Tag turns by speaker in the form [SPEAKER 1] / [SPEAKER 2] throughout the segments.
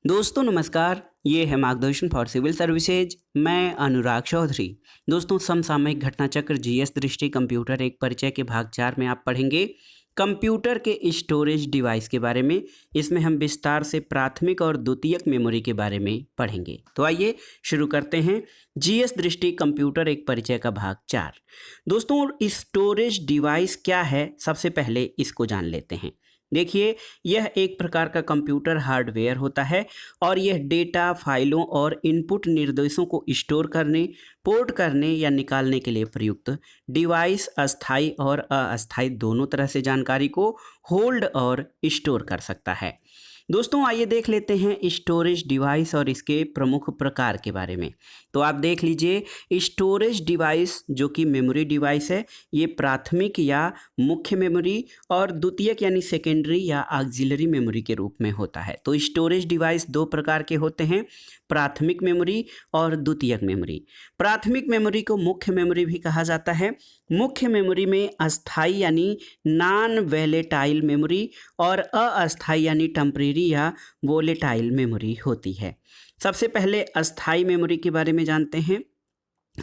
[SPEAKER 1] दोस्तों नमस्कार। ये है मार्गदर्शन फॉर सिविल सर्विसेज। मैं अनुराग चौधरी। दोस्तों समसामयिक घटना चक्र जीएस दृष्टि कंप्यूटर एक परिचय के भाग 4 में आप पढ़ेंगे कंप्यूटर के स्टोरेज डिवाइस के बारे में। इसमें हम विस्तार से प्राथमिक और द्वितीयक मेमोरी के बारे में पढ़ेंगे। तो आइए शुरू करते हैं। जीएस दृष्टि कंप्यूटर एक परिचय का भाग 4। दोस्तों स्टोरेज डिवाइस क्या है, सबसे पहले इसको जान लेते हैं। देखिए, यह एक प्रकार का कंप्यूटर हार्डवेयर होता है और यह डेटा, फाइलों और इनपुट निर्देशों को स्टोर करने, पोर्ट करने या निकालने के लिए प्रयुक्त डिवाइस अस्थायी और अस्थायी दोनों तरह से जानकारी को होल्ड और स्टोर कर सकता है। दोस्तों आइए देख लेते हैं स्टोरेज डिवाइस और इसके प्रमुख प्रकार के बारे में। तो आप देख लीजिए, स्टोरेज डिवाइस जो कि मेमोरी डिवाइस है, ये प्राथमिक या मुख्य मेमोरी और द्वितीयक यानी सेकेंडरी या ऑक्सिलरी मेमोरी के रूप में होता है। तो स्टोरेज डिवाइस दो प्रकार के होते हैं, प्राथमिक मेमोरी और द्वितीयक मेमोरी। प्राथमिक मेमोरी को मुख्य मेमोरी भी कहा जाता है। मुख्य मेमोरी में अस्थायी यानी नॉन वोलेटाइल मेमोरी और अस्थायी यानी टेम्परेरी या वोलेटाइल मेमोरी होती है। सबसे पहले अस्थायी मेमोरी के बारे में जानते हैं।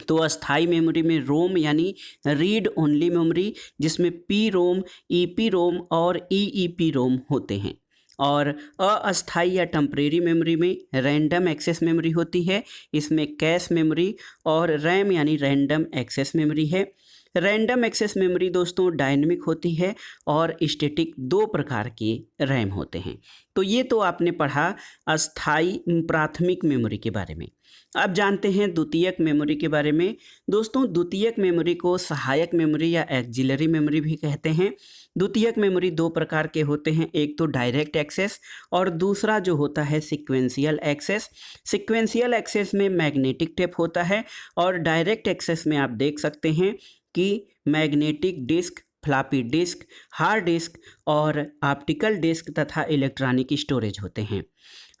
[SPEAKER 1] तो अस्थायी मेमोरी में रोम यानी रीड ओनली मेमोरी, जिसमें पी रोम, ईपी रोम और ईईपी रोम होते हैं। और अस्थायी या टेम्परेरी मेमोरी में रैंडम एक्सेस मेमोरी होती है। इसमें कैश मेमोरी और रैम यानी रैंडम एक्सेस मेमोरी है। रैंडम एक्सेस मेमोरी दोस्तों डायनेमिक होती है और स्टैटिक, दो प्रकार के रैम होते हैं। तो ये तो आपने पढ़ा अस्थायी प्राथमिक मेमोरी के बारे में। अब जानते हैं द्वितीयक मेमोरी के बारे में। दोस्तों द्वितीयक मेमोरी को सहायक मेमोरी या एक्सिलरी मेमोरी भी कहते हैं। द्वितीयक मेमोरी दो प्रकार के होते हैं, एक तो डायरेक्ट एक्सेस और दूसरा जो होता है सिक्वेंशियल एक्सेस। सिक्वेंशियल एक्सेस में मैग्नेटिक टेप होता है और डायरेक्ट एक्सेस में आप देख सकते हैं कि magnetic disk, floppy disk, hard disk और ऑप्टिकल डिस्क तथा इलेक्ट्रॉनिक स्टोरेज होते हैं।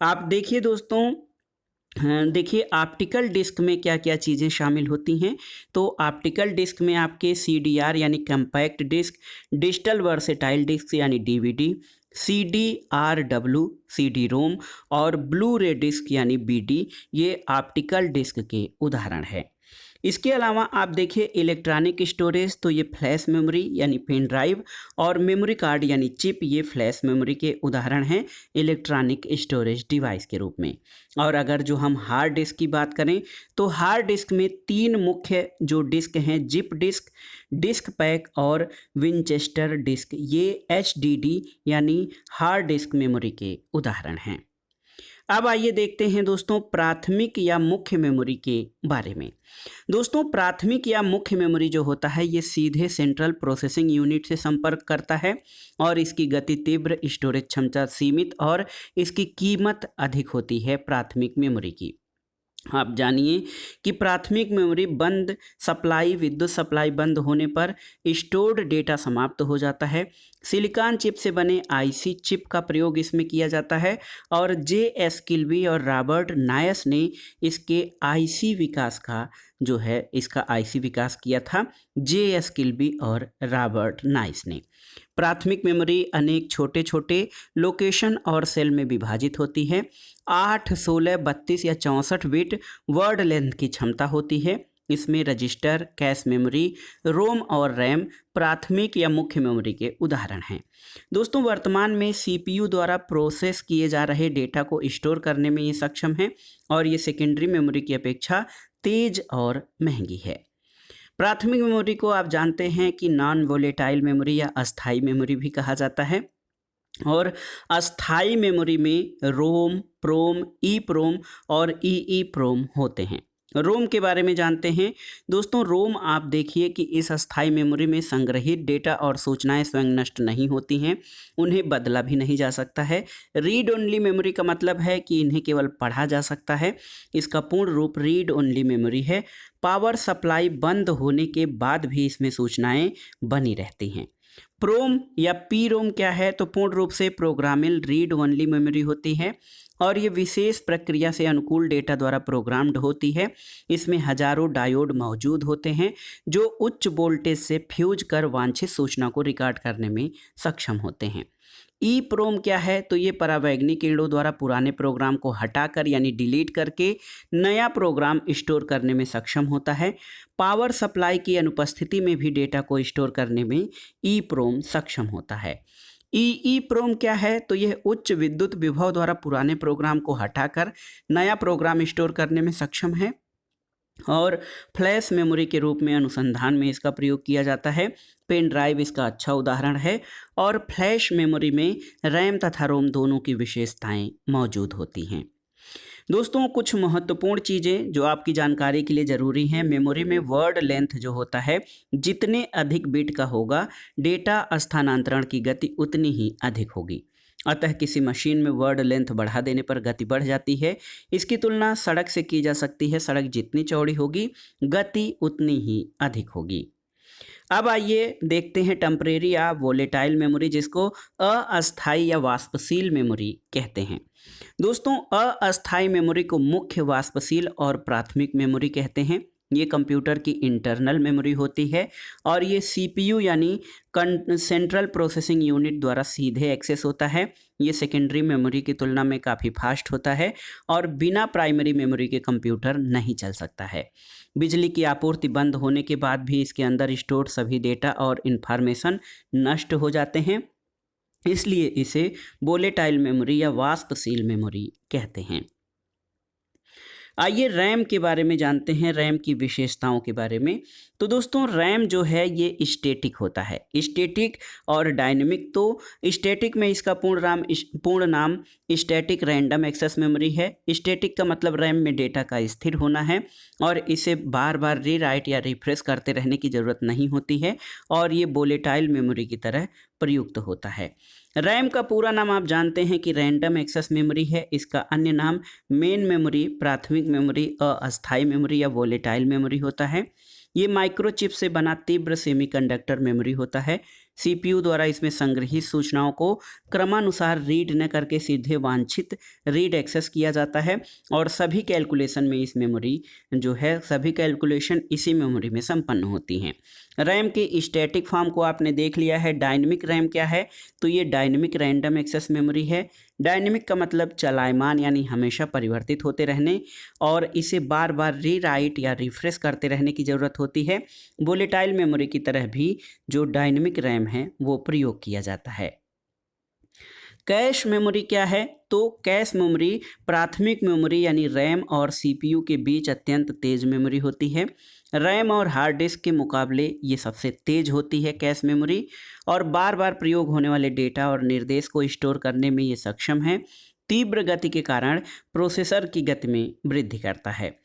[SPEAKER 1] आप देखिए दोस्तों, देखिए ऑप्टिकल डिस्क में क्या क्या चीज़ें शामिल होती हैं। तो ऑप्टिकल डिस्क में आपके CDR यानी compact disc, digital versatile disc यानी DVD, CDRW CD रोम और ब्लू रे डिस्क यानी BD, ये ऑप्टिकल डिस्क के उदाहरण है। इसके अलावा आप देखिए इलेक्ट्रॉनिक स्टोरेज, तो ये फ्लैश मेमोरी यानी पेन ड्राइव और मेमोरी कार्ड यानी चिप, ये फ्लैश मेमोरी के उदाहरण हैं इलेक्ट्रॉनिक स्टोरेज डिवाइस के रूप में। और अगर जो हम हार्ड डिस्क की बात करें तो हार्ड डिस्क में तीन मुख्य जो डिस्क हैं, जिप डिस्क, डिस्क पैक और विंचेस्टर डिस्क, ये HDD यानी हार्ड डिस्क मेमोरी के उदाहरण हैं। अब आइए देखते हैं दोस्तों प्राथमिक या मुख्य मेमोरी के बारे में। दोस्तों प्राथमिक या मुख्य मेमोरी जो होता है, ये सीधे सेंट्रल प्रोसेसिंग यूनिट से संपर्क करता है और इसकी गति तीव्र, स्टोरेज क्षमता सीमित और इसकी कीमत अधिक होती है प्राथमिक मेमोरी की। आप जानिए कि प्राथमिक मेमोरी बंद सप्लाई, विद्युत सप्लाई बंद होने पर स्टोर्ड डेटा समाप्त हो जाता है। सिलिकॉन चिप से बने IC चिप का प्रयोग इसमें किया जाता है और JS किल्बी और रॉबर्ट नायस ने इसके IC विकास का जो है इसका IC विकास किया था, JS किल्बी और रॉबर्ट नाइस ने। प्राथमिक मेमोरी अनेक छोटे छोटे लोकेशन और सेल में विभाजित होती है। 8, 16, 32 या 64 बिट वर्ड लेंथ की क्षमता होती है। इसमें रजिस्टर, कैश मेमोरी, रोम और रैम प्राथमिक या मुख्य मेमोरी के उदाहरण हैं। दोस्तों वर्तमान में CPU द्वारा प्रोसेस किए जा रहे डेटा को स्टोर करने में ये सक्षम है और ये सेकेंडरी मेमोरी की अपेक्षा तेज और महंगी है। प्राथमिक मेमोरी को आप जानते हैं कि नॉन वोलेटाइल मेमोरी या अस्थायी मेमोरी भी कहा जाता है। और अस्थायी मेमोरी में रोम, प्रोम, ईप्रोम और ईईप्रोम होते हैं। रोम के बारे में जानते हैं। दोस्तों रोम आप देखिए कि इस अस्थायी मेमोरी में संग्रहित डेटा और सूचनाएं स्वयं नष्ट नहीं होती हैं, उन्हें बदला भी नहीं जा सकता है। रीड ओनली मेमोरी का मतलब है कि इन्हें केवल पढ़ा जा सकता है। इसका पूर्ण रूप रीड ओनली मेमोरी है। पावर सप्लाई बंद होने के बाद भी इसमें सूचनाएं बनी रहती हैं। प्रोम या पी रोम क्या है, तो पूर्ण रूप से प्रोग्रामेबल रीड ओनली मेमोरी होती है और ये विशेष प्रक्रिया से अनुकूल डेटा द्वारा प्रोग्राम्ड होती है। इसमें हजारों डायोड मौजूद होते हैं जो उच्च वोल्टेज से फ्यूज कर वांछित सूचना को रिकॉर्ड करने में सक्षम होते हैं। ईप्रोम क्या है? तो ये परावैज्ञानिक किरणों द्वारा पुराने प्रोग्राम को हटाकर यानी डिलीट करके नया प्रोग्राम स्टोर करने में सक्षम होता है। पावर सप्लाई की अनुपस्थिति में भी डेटा को स्टोर करने में ईप्रोम सक्षम होता है। ईप्रोम क्या है? तो यह उच्च विद्युत विभव द्वारा पुराने प्रोग्राम को हटाकर नया प्रोग्राम स्टोर करने में सक्षम है और फ्लैश मेमोरी के रूप में अनुसंधान में इसका प्रयोग किया जाता है। पेन ड्राइव इसका अच्छा उदाहरण है और फ्लैश मेमोरी में रैम तथा रोम दोनों की विशेषताएं मौजूद होती हैं। दोस्तों, कुछ महत्वपूर्ण चीज़ें जो आपकी जानकारी के लिए ज़रूरी हैं। मेमोरी में वर्ड लेंथ जो होता है, जितने अधिक बिट का होगा, डेटा स्थानांतरण की गति उतनी ही अधिक होगी। अतः किसी मशीन में वर्ड लेंथ बढ़ा देने पर गति बढ़ जाती है। इसकी तुलना सड़क से की जा सकती है। सड़क जितनी चौड़ी होगी, गति उतनी ही अधिक होगी। अब आइए देखते हैं टेम्परेरी या वोलेटाइल मेमोरी, जिसको अस्थायी या वाष्पशील मेमोरी कहते हैं। दोस्तों, अस्थायी मेमोरी को मुख्य वाष्पशील और प्राथमिक मेमोरी कहते हैं। ये कंप्यूटर की इंटरनल मेमोरी होती है और ये सीपीयू यानी सेंट्रल प्रोसेसिंग यूनिट द्वारा सीधे एक्सेस होता है। ये सेकेंडरी मेमोरी की तुलना में काफ़ी फास्ट होता है और बिना प्राइमरी मेमोरी के कंप्यूटर नहीं चल सकता है। बिजली की आपूर्ति बंद होने के बाद भी इसके अंदर स्टोर सभी डेटा और इन्फॉर्मेशन नष्ट हो जाते हैं, इसलिए इसे वोलेटाइल मेमोरी या वाष्पशील मेमोरी कहते हैं। आइए रैम के बारे में जानते हैं, रैम की विशेषताओं के बारे में। तो दोस्तों, रैम जो है ये स्टैटिक होता है, स्टैटिक और डायनेमिक। तो स्टैटिक में इसका पूर्ण नाम स्टैटिक रैंडम एक्सेस मेमोरी है। स्टैटिक का मतलब रैम में डेटा का स्थिर होना है और इसे बार बार रीराइट या रिफ्रेश करते रहने की ज़रूरत नहीं होती है और ये वोलेटाइल मेमोरी की तरह प्रयुक्त होता है। रैम का पूरा नाम आप जानते हैं कि रैंडम एक्सेस मेमोरी है। इसका अन्य नाम मेन मेमोरी, प्राथमिक मेमोरी, अस्थायी मेमोरी या वोलेटाइल मेमोरी होता है। ये माइक्रोचिप से बना तीव्र सेमीकंडक्टर मेमोरी होता है। सीपीयू द्वारा इसमें संग्रहित सूचनाओं को क्रमानुसार रीड न करके सीधे वांछित रीड एक्सेस किया जाता है और सभी कैलकुलेशन में इस मेमोरी जो है, सभी कैलकुलेशन इसी मेमोरी में संपन्न होती हैं। रैम के स्टैटिक फॉर्म को आपने देख लिया है। डायनेमिक रैम क्या है? तो ये डायनेमिक रैंडम एक्सेस मेमोरी है। डायनेमिक का मतलब चलायमान यानी हमेशा परिवर्तित होते रहने और इसे बार बार रीराइट या रिफ्रेश करते रहने की ज़रूरत होती है। वोलेटाइल मेमोरी की तरह भी जो डायनेमिक रैम है वो प्रयोग किया जाता है। कैश मेमोरी क्या है? तो कैश मेमोरी प्राथमिक मेमोरी यानी रैम और सीपीयू के बीच अत्यंत तेज मेमोरी होती है। रैम और हार्ड डिस्क के मुकाबले ये सबसे तेज होती है कैश मेमोरी और बार बार प्रयोग होने वाले डेटा और निर्देश को स्टोर करने में ये सक्षम है। तीव्र गति के कारण प्रोसेसर की गति में वृद्धि करता है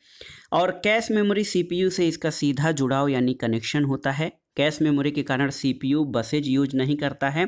[SPEAKER 1] और कैश मेमोरी सीपीयू से इसका सीधा जुड़ाव यानी कनेक्शन होता है। कैश मेमोरी के कारण सीपीयू बसेज यूज नहीं करता है।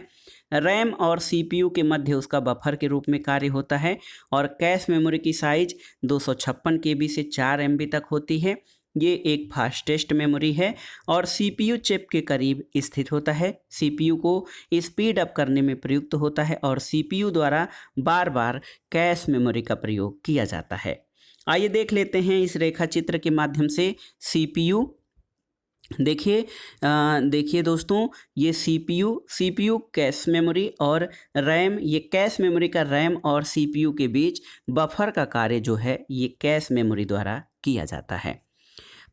[SPEAKER 1] रैम और सीपीयू के मध्य उसका बफर के रूप में कार्य होता है और कैश मेमोरी की साइज 256 KB से 4 MB तक होती है। ये एक फास्टेस्ट मेमोरी है और सीपीयू चिप के करीब स्थित होता है। सीपीयू को स्पीड अप करने में प्रयुक्त होता है और सीपीयू द्वारा बार बार कैश मेमोरी का प्रयोग किया जाता है। आइए देख लेते हैं इस रेखा चित्र के माध्यम से सीपीयू। देखिए दोस्तों, ये सीपीयू कैश मेमोरी और रैम, ये कैश मेमोरी का रैम और सीपीयू के बीच बफर का कार्य जो है ये कैश मेमोरी द्वारा किया जाता है।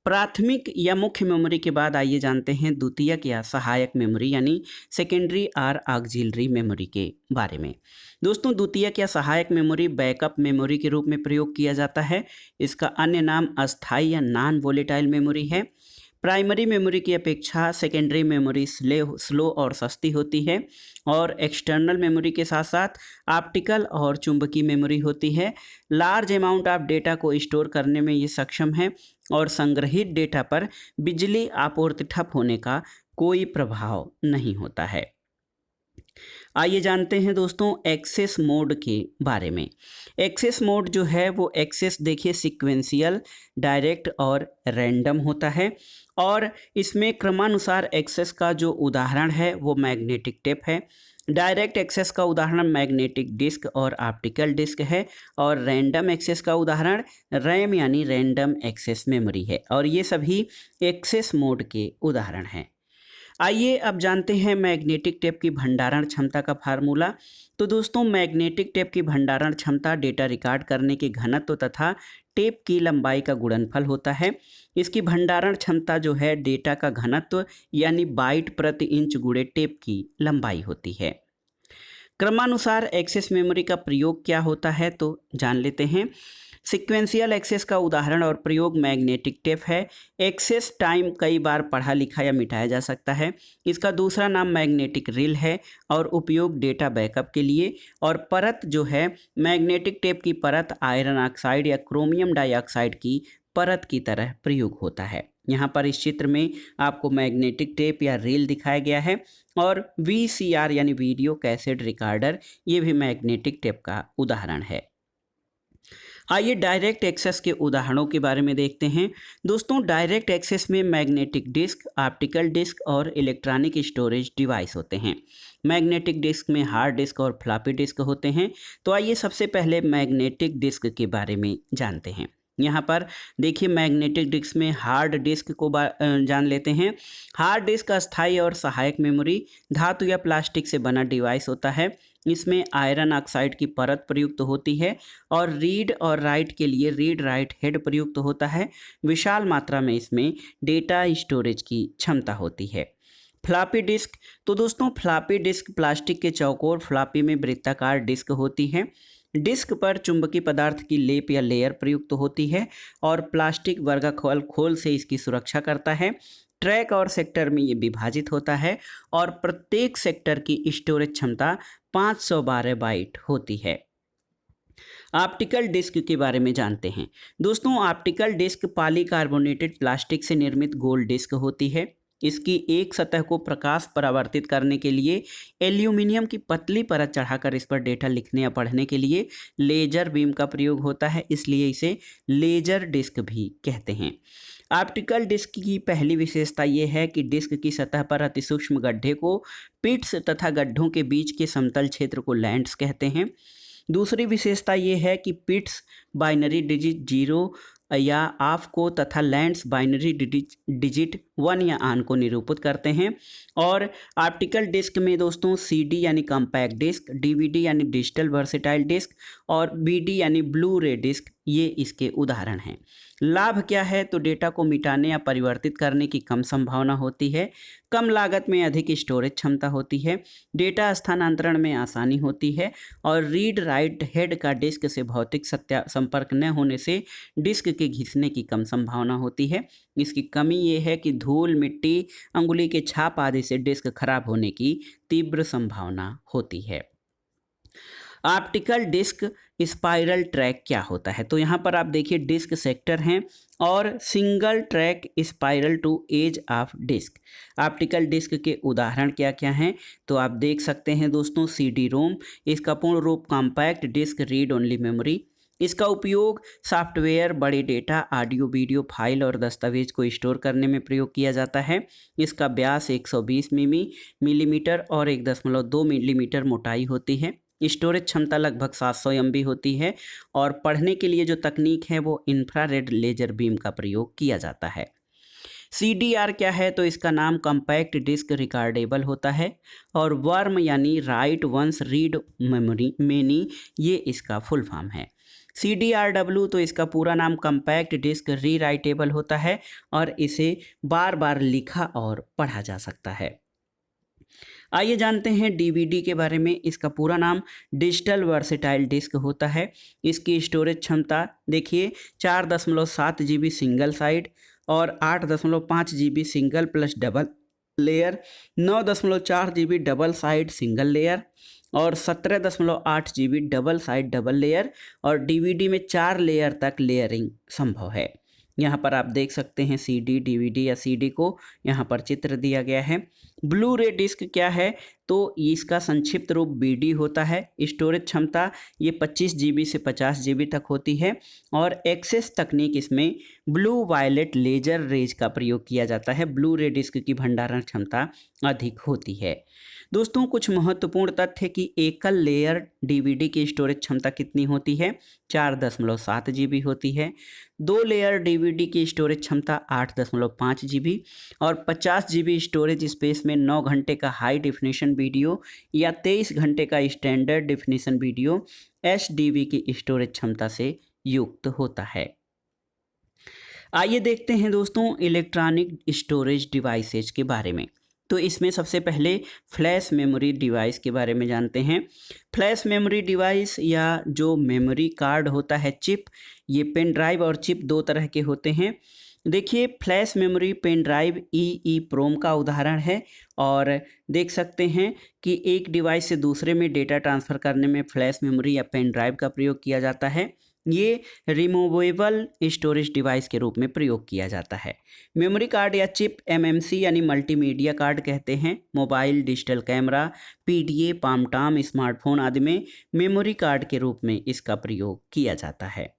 [SPEAKER 1] प्राथमिक या मुख्य मेमोरी के बाद आइए जानते हैं द्वितीयक या सहायक मेमोरी यानी सेकेंडरी और ऑक्सिलरी मेमोरी के बारे में। दोस्तों, द्वितीयक या सहायक मेमोरी बैकअप मेमोरी के रूप में प्रयोग किया जाता है। इसका अन्य नाम अस्थायी या नॉन वोलेटाइल मेमोरी है। प्राइमरी मेमोरी की अपेक्षा सेकेंडरी मेमोरी स्लो और सस्ती होती है और एक्सटर्नल मेमोरी के साथ साथ ऑप्टिकल और चुंबकीय मेमोरी होती है। लार्ज अमाउंट ऑफ डेटा को स्टोर करने में ये सक्षम है और संग्रहित डेटा पर बिजली आपूर्ति ठप होने का कोई प्रभाव नहीं होता है। आइए जानते हैं दोस्तों एक्सेस मोड के बारे में। एक्सेस मोड जो है वो एक्सेस देखिए सीक्वेंशियल, डायरेक्ट और रैंडम होता है और इसमें क्रमानुसार एक्सेस का जो उदाहरण है वो मैग्नेटिक टेप है। डायरेक्ट एक्सेस का उदाहरण मैग्नेटिक डिस्क और ऑप्टिकल डिस्क है और रैंडम एक्सेस का उदाहरण रैम यानी रैंडम एक्सेस मेमोरी है और ये सभी एक्सेस मोड के उदाहरण हैं। आइए अब जानते हैं मैग्नेटिक टेप की भंडारण क्षमता का फार्मूला। तो दोस्तों, मैग्नेटिक टेप की भंडारण क्षमता डेटा रिकॉर्ड करने के घनत्व तथा टेप की लंबाई का गुणनफल होता है। इसकी भंडारण क्षमता जो है डेटा का घनत्व यानी बाइट प्रति इंच गुणे टेप की लंबाई होती है। क्रमानुसार एक्सेस मेमोरी का प्रयोग क्या होता है तो जान लेते हैं। सीक्वेंशियल एक्सेस का उदाहरण और प्रयोग मैग्नेटिक टेप है। एक्सेस टाइम कई बार पढ़ा लिखा या मिटाया जा सकता है। इसका दूसरा नाम मैग्नेटिक रील है और उपयोग डेटा बैकअप के लिए। और परत जो है मैग्नेटिक टेप की परत आयरन ऑक्साइड या क्रोमियम डाइऑक्साइड की परत की तरह प्रयोग होता है। यहाँ पर इस चित्र में आपको मैग्नेटिक टेप या रील दिखाया गया है और VCR यानी वीडियो कैसेट रिकॉर्डर ये भी मैग्नेटिक टेप का उदाहरण है। आइए डायरेक्ट एक्सेस के उदाहरणों के बारे में देखते हैं। दोस्तों, डायरेक्ट एक्सेस में मैग्नेटिक डिस्क, ऑप्टिकल डिस्क और इलेक्ट्रॉनिक स्टोरेज डिवाइस होते हैं। मैग्नेटिक डिस्क में हार्ड डिस्क और फ्लॉपी डिस्क होते हैं। तो आइए सबसे पहले मैग्नेटिक डिस्क के बारे में जानते हैं। यहाँ पर देखिए मैग्नेटिक डिस्क में हार्ड डिस्क को जान लेते हैं। हार्ड डिस्क अस्थायी और सहायक मेमोरी धातु या प्लास्टिक से बना डिवाइस होता है। इसमें आयरन ऑक्साइड की परत प्रयुक्त होती है और रीड और राइट के लिए रीड राइट हेड प्रयुक्त होता है। विशाल मात्रा में इसमें डेटा स्टोरेज की क्षमता होती है। फ्लॉपी डिस्क, तो दोस्तों फ्लॉपी डिस्क प्लास्टिक के चौकोर फ्लॉपी में वृत्ताकार डिस्क होती है। डिस्क पर चुंबकीय पदार्थ की लेप या लेयर प्रयुक्त होती है और प्लास्टिक वर्गाखोल खोल से इसकी सुरक्षा करता है। ट्रैक और सेक्टर में ये विभाजित होता है और प्रत्येक सेक्टर की स्टोरेज क्षमता 512 बाइट होती है। ऑप्टिकल डिस्क के बारे में जानते हैं। दोस्तों, ऑप्टिकल डिस्क पॉलीकार्बोनेटेड प्लास्टिक से निर्मित गोल डिस्क होती है। इसकी एक सतह को प्रकाश परावर्तित करने के लिए एल्यूमिनियम की पतली परत चढ़ाकर इस पर डेटा लिखने या पढ़ने के लिए लेजर बीम का प्रयोग होता है, इसलिए इसे लेजर डिस्क भी कहते हैं। ऑप्टिकल डिस्क की पहली विशेषता ये है कि डिस्क की सतह पर अति सूक्ष्म गड्ढे को पिट्स तथा गड्ढों के बीच के समतल क्षेत्र को लैंड्स कहते हैं। दूसरी विशेषता ये है कि पिट्स बाइनरी डिजिट 0 या ऑफ को तथा लैंड्स बाइनरी डिजिट 1 या ऑन को निरूपित करते हैं। और ऑप्टिकल डिस्क में दोस्तों CD यानी कॉम्पैक्ट डिस्क, DVD यानी डिजिटल वर्सेटाइल डिस्क और BD यानी ब्लू रे डिस्क ये इसके उदाहरण हैं। लाभ क्या है तो डेटा को मिटाने या परिवर्तित करने की कम संभावना होती है। कम लागत में अधिक स्टोरेज क्षमता होती है। डेटा स्थानांतरण में आसानी होती है और रीड राइट हेड का डिस्क से भौतिक संपर्क न होने से डिस्क के घिसने की कम संभावना होती है। इसकी कमी ये है कि धूल, मिट्टी, अंगुली के छाप आदि से डिस्क खराब होने की तीव्र संभावना होती है। ऑप्टिकल डिस्क स्पाइरल ट्रैक क्या होता है तो यहाँ पर आप देखिए डिस्क सेक्टर हैं और single track spiral to edge of disc. Optical disc के उदाहरण क्या क्या हैं तो आप देख सकते हैं दोस्तों। CD-ROM, इसका पूर्ण रूप compact disc read only memory. इसका उपयोग सॉफ्टवेयर, बड़े डेटा, ऑडियो वीडियो फाइल और दस्तावेज को स्टोर करने में प्रयोग किया जाता है। इसका व्यास 120 मिलीमीटर और 1.2 मिलीमीटर मोटाई होती है। स्टोरेज क्षमता लगभग 700 MB होती है और पढ़ने के लिए जो तकनीक है वो इंफ्रारेड लेजर बीम का प्रयोग किया जाता है। CDR क्या है तो इसका नाम कॉम्पैक्ट डिस्क रिकॉर्डेबल होता है और वर्म यानी write once read memory many ये इसका फुल फॉर्म है। CDRW तो इसका पूरा नाम कॉम्पैक्ट डिस्क रीराइटेबल होता है और इसे बार बार लिखा और पढ़ा जा सकता है। आइए जानते हैं DVD के बारे में। इसका पूरा नाम डिजिटल वर्सेटाइल डिस्क होता है। इसकी स्टोरेज क्षमता देखिए 4.7 GB सिंगल साइड और 8.5 GB single plus double layer, 9.4 GB double side single layer और 17.8 GB double side double layer और DVD में 4 लेयर तक लेयरिंग संभव है। यहाँ पर आप देख सकते हैं CD, DVD या CD को यहाँ पर चित्र दिया गया है। ब्लू रे डिस्क क्या है तो इसका संक्षिप्त रूप BD होता है। स्टोरेज क्षमता ये 25 GB से 50 GB तक होती है और एक्सेस तकनीक इसमें ब्लू वायलेट लेजर रेज का प्रयोग किया जाता है। ब्लू रे डिस्क की भंडारण क्षमता अधिक होती है। दोस्तों, कुछ महत्वपूर्ण तथ्य कि एकल लेयर DVD की स्टोरेज क्षमता कितनी होती है 4.7 GB होती है। 2 लेयर DVD की स्टोरेज क्षमता 8.5 GB और 50 GB स्टोरेज स्पेस में इसमें 9 घंटे का हाई डेफिनेशन वीडियो या 23 घंटे का स्टैंडर्ड डेफिनेशन वीडियो HDV की स्टोरेज क्षमता से युक्त होता है। आइए देखते हैं दोस्तों इलेक्ट्रॉनिक स्टोरेज डिवाइसेज के बारे में। तो इसमें सबसे पहले फ्लैश मेमोरी डिवाइस के बारे में जानते हैं। फ्लैश मेमोरी डिवाइस या जो मेमोरी कार्ड होता है चिप, ये पेन ड्राइव और चिप दो तरह के होते हैं। देखिए flash memory pen drive EEPROM का उदाहरण है और देख सकते हैं कि एक डिवाइस से दूसरे में डेटा ट्रांसफ़र करने में फ्लैश मेमोरी या पेन ड्राइव का प्रयोग किया जाता है। ये रिमूवेबल स्टोरेज डिवाइस के रूप में प्रयोग किया जाता है। मेमोरी कार्ड या चिप MMC यानी मल्टीमीडिया कार्ड कहते हैं। Mobile, digital camera, PDA, palm-Tom, smartphone आदि में मेमोरी कार्ड के रूप में इसका प्रयोग किया जाता है।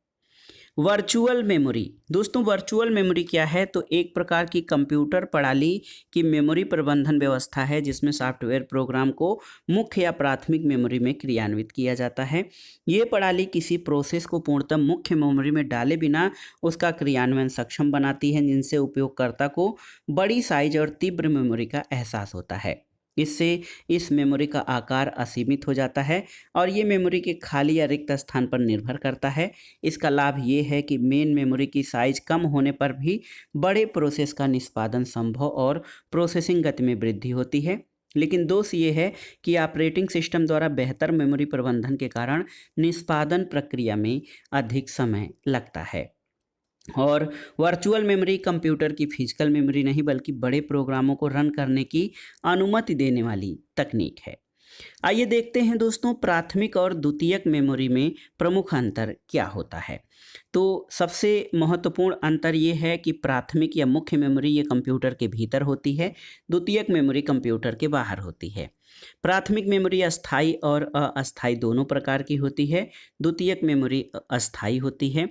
[SPEAKER 1] वर्चुअल मेमोरी, दोस्तों वर्चुअल मेमोरी क्या है? तो एक प्रकार की कंप्यूटर प्रणाली की मेमोरी प्रबंधन व्यवस्था है जिसमें सॉफ्टवेयर प्रोग्राम को मुख्य या प्राथमिक मेमोरी में क्रियान्वित किया जाता है। ये प्रणाली किसी प्रोसेस को पूर्णतः मुख्य मेमोरी में डाले बिना उसका क्रियान्वयन सक्षम बनाती है, जिनसे उपयोगकर्ता को बड़ी साइज और तीव्र मेमोरी का एहसास होता है। इससे इस मेमोरी का आकार असीमित हो जाता है और ये मेमोरी के खाली या रिक्त स्थान पर निर्भर करता है। इसका लाभ ये है कि मेन मेमोरी की साइज कम होने पर भी बड़े प्रोसेस का निष्पादन संभव और प्रोसेसिंग गति में वृद्धि होती है। लेकिन दोष ये है कि ऑपरेटिंग सिस्टम द्वारा बेहतर मेमोरी प्रबंधन के कारण निष्पादन प्रक्रिया में अधिक समय लगता है। और वर्चुअल मेमोरी कंप्यूटर की फिजिकल मेमोरी नहीं बल्कि बड़े प्रोग्रामों को रन करने की अनुमति देने वाली तकनीक है। आइए देखते हैं दोस्तों प्राथमिक और द्वितीयक मेमोरी में प्रमुख अंतर क्या होता है। तो सबसे महत्वपूर्ण अंतर ये है कि प्राथमिक या मुख्य मेमोरी ये कंप्यूटर के भीतर होती है, द्वितीयक मेमोरी कंप्यूटर के बाहर होती है। प्राथमिक मेमोरी अस्थायी और अस्थायी दोनों प्रकार की होती है, द्वितीयक मेमोरी अस्थायी होती है।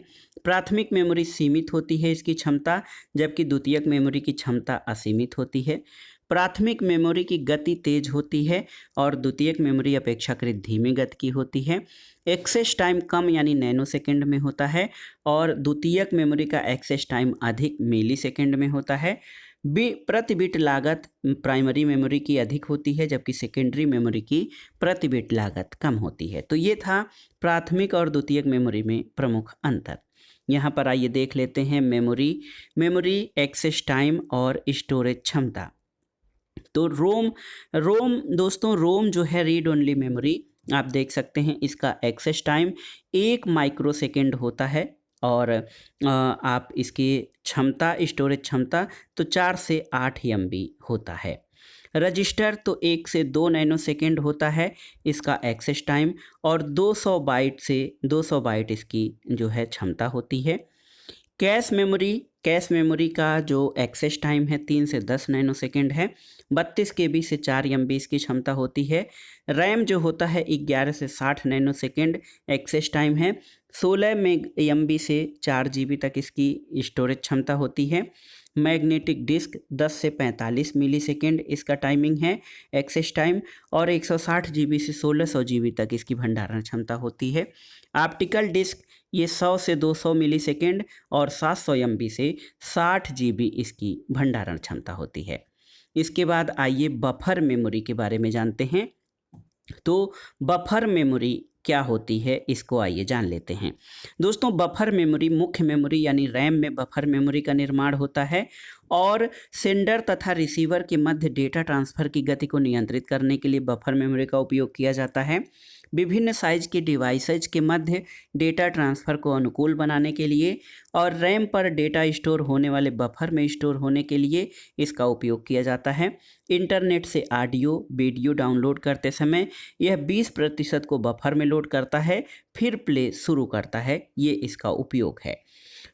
[SPEAKER 1] प्राथमिक मेमोरी सीमित होती है इसकी क्षमता, जबकि द्वितीयक मेमोरी की क्षमता असीमित होती है। प्राथमिक मेमोरी की गति तेज होती है और द्वितीयक मेमोरी अपेक्षाकृत धीमी गति की होती है। एक्सेस टाइम कम यानी नैनो सेकेंड में होता है और द्वितीयक मेमोरी का एक्सेस टाइम अधिक मिली सेकेंड में होता है। प्रति बिट लागत प्राइमरी मेमोरी की अधिक होती है, जबकि सेकेंडरी मेमोरी की प्रति बिट लागत कम होती है। तो ये था प्राथमिक और द्वितीयक मेमोरी में प्रमुख अंतर। यहाँ पर आइए देख लेते हैं मेमोरी एक्सेस टाइम और स्टोरेज क्षमता। तो रोम दोस्तों, रोम जो है रीड ओनली मेमोरी, आप देख सकते हैं इसका एक्सेस टाइम 1 माइक्रोसेकेंड होता है और आप इसकी क्षमता स्टोरेज क्षमता तो 4 से 8 MB होता है। रजिस्टर तो 1 से 2 नैनो सेकेंड होता है इसका एक्सेस टाइम और 200 बाइट इसकी जो है क्षमता होती है। कैश मेमोरी का जो एक्सेस टाइम है 3 से 10 नैनो सेकेंड है। 32 KB से 4 MB इसकी क्षमता होती है। रैम जो होता है 11 से 60 नैनो सेकेंड एक्सेस टाइम है। 16 MB से 4 GB तक इसकी स्टोरेज क्षमता होती है। मैग्नेटिक डिस्क 10 से 45 मिली सेकेंड इसका टाइमिंग है एक्सेस टाइम और 160 GB से 1600 GB तक इसकी भंडारण क्षमता होती है। ऑप्टिकल डिस्क ये 100 से 200 मिली सेकेंड और 700 MB से 60 GB इसकी भंडारण क्षमता होती है। इसके बाद आइए बफर मेमोरी के बारे में जानते हैं। तो बफर मेमोरी क्या होती है इसको आइए जान लेते हैं। दोस्तों बफर मेमोरी मुख्य मेमोरी यानी रैम में बफर मेमोरी का निर्माण होता है और सेंडर तथा रिसीवर के मध्य डेटा ट्रांसफ़र की गति को नियंत्रित करने के लिए बफर मेमोरी का उपयोग किया जाता है। विभिन्न साइज के डिवाइसेज के मध्य डेटा ट्रांसफ़र को अनुकूल बनाने के लिए और रैम पर डेटा स्टोर होने वाले बफर में स्टोर होने के लिए इसका उपयोग किया जाता है। इंटरनेट से ऑडियो वीडियो डाउनलोड करते समय यह 20% को बफर में लोड करता है, फिर प्ले शुरू करता है, ये इसका उपयोग है।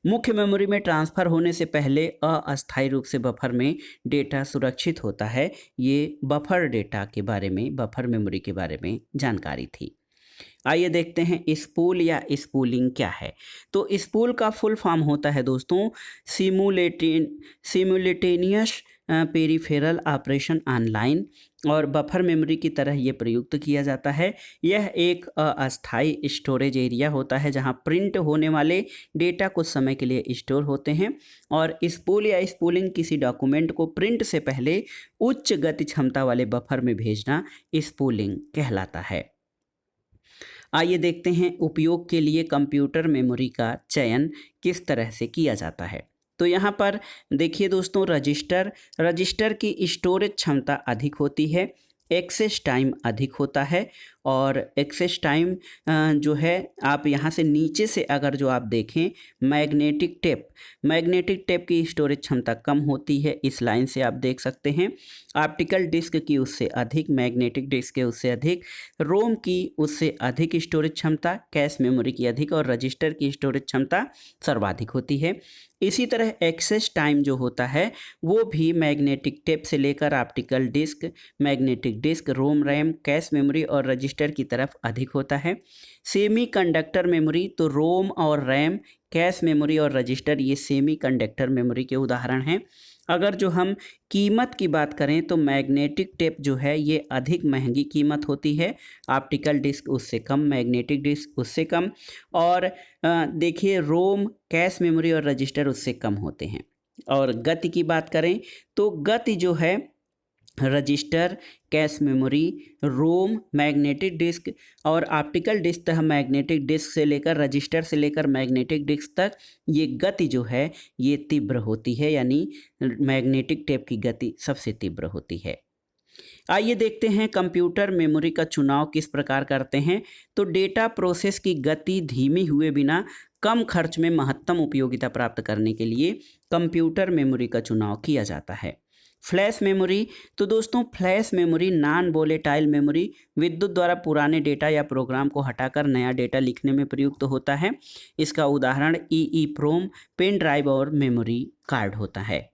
[SPEAKER 1] मुख्य मेमोरी में ट्रांसफ़र होने से पहले अस्थायी रूप से बफर में डेटा सुरक्षित होता है। ये बफर डेटा के बारे में, बफर मेमोरी के बारे में जानकारी थी। आइए देखते हैं स्पूल या स्पूलिंग क्या है। तो स्पूल का फुल फॉर्म होता है दोस्तों सिमुलेटेनियस पेरिफेरल ऑपरेशन ऑनलाइन और बफर मेमोरी की तरह ये प्रयुक्त किया जाता है। यह एक अस्थायी स्टोरेज एरिया होता है जहां प्रिंट होने वाले डेटा कुछ समय के लिए स्टोर होते हैं, और स्पूल या स्पूलिंग किसी डॉक्यूमेंट को प्रिंट से पहले उच्च गति क्षमता वाले बफर में भेजना स्पूलिंग कहलाता है। आइए देखते हैं उपयोग के लिए कंप्यूटर मेमोरी का चयन किस तरह से किया जाता है। तो यहाँ पर देखिए दोस्तों, रजिस्टर की स्टोरेज क्षमता अधिक होती है, एक्सेस टाइम अधिक होता है, और एक्सेस टाइम जो है, आप यहाँ से नीचे से अगर जो आप देखें, मैग्नेटिक टेप की स्टोरेज क्षमता कम होती है, इस लाइन से आप देख सकते हैं। ऑप्टिकल डिस्क की उससे अधिक, मैग्नेटिक डिस्क के उससे अधिक, रोम की उससे अधिक स्टोरेज क्षमता, कैश मेमोरी की अधिक, और रजिस्टर की स्टोरेज क्षमता सर्वाधिक होती है। इसी तरह एक्सेस टाइम जो होता है वो भी मैग्नेटिक टेप से लेकर ऑप्टिकल डिस्क, मैग्नेटिक डिस्क, रोम, रैम, कैश मेमोरी और रजिस्टर की तरफ अधिक होता है। सेमी कंडक्टर मेमोरी, तो रोम और रैम, कैश मेमोरी और रजिस्टर ये सेमी कंडक्टर मेमोरी के उदाहरण हैं। अगर जो हम कीमत की बात करें तो मैग्नेटिक टेप जो है ये अधिक महंगी कीमत होती है, ऑप्टिकल डिस्क उससे कम, मैग्नेटिक डिस्क उससे कम, और देखिए रोम, कैश मेमोरी और रजिस्टर उससे कम होते हैं। और गति की बात करें तो गति जो है, रजिस्टर, कैश मेमोरी, रोम, मैग्नेटिक डिस्क और ऑप्टिकल डिस्क तक, मैग्नेटिक डिस्क से लेकर, रजिस्टर से लेकर मैग्नेटिक डिस्क तक, ये गति जो है ये तीव्र होती है, यानी मैग्नेटिक टेप की गति सबसे तीव्र होती है। आइए देखते हैं कंप्यूटर मेमोरी का चुनाव किस प्रकार करते हैं। तो डेटा प्रोसेस की गति धीमी हुए बिना कम खर्च में महत्तम उपयोगिता प्राप्त करने के लिए कंप्यूटर मेमोरी का चुनाव किया जाता है। फ्लैश मेमोरी, तो दोस्तों flash memory non volatile memory, विद्युत द्वारा पुराने डेटा या प्रोग्राम को हटाकर नया डेटा लिखने में प्रयुक्त होता है। इसका उदाहरण EEPROM, पेन ड्राइव और मेमोरी कार्ड होता है।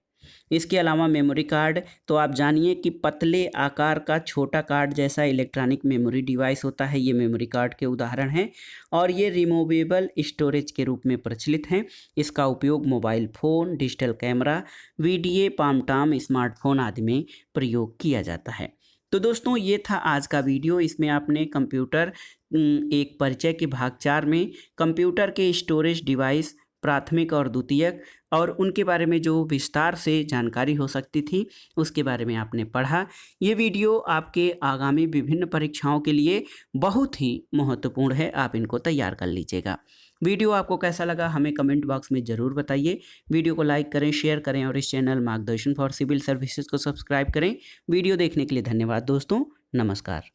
[SPEAKER 1] इसके अलावा मेमोरी कार्ड, तो आप जानिए कि पतले आकार का छोटा कार्ड जैसा इलेक्ट्रॉनिक मेमोरी डिवाइस होता है, ये मेमोरी कार्ड के उदाहरण हैं, और ये रिमूवेबल स्टोरेज के रूप में प्रचलित हैं। इसका उपयोग mobile phone, digital camera, VDA, palm-Tom, smartphone आदि में प्रयोग किया जाता है। तो दोस्तों ये था आज का वीडियो। इसमें आपने कंप्यूटर एक परिचय के भाग 4 में कंप्यूटर के स्टोरेज डिवाइस प्राथमिक और द्वितीयक और उनके बारे में जो विस्तार से जानकारी हो सकती थी उसके बारे में आपने पढ़ा। ये वीडियो आपके आगामी विभिन्न परीक्षाओं के लिए बहुत ही महत्वपूर्ण है, आप इनको तैयार कर लीजिएगा। वीडियो आपको कैसा लगा हमें कमेंट बॉक्स में ज़रूर बताइए। वीडियो को लाइक करें, शेयर करें और इस चैनल मार्गदर्शन फॉर सिविल सर्विसेज को सब्सक्राइब करें। वीडियो देखने के लिए धन्यवाद दोस्तों, नमस्कार।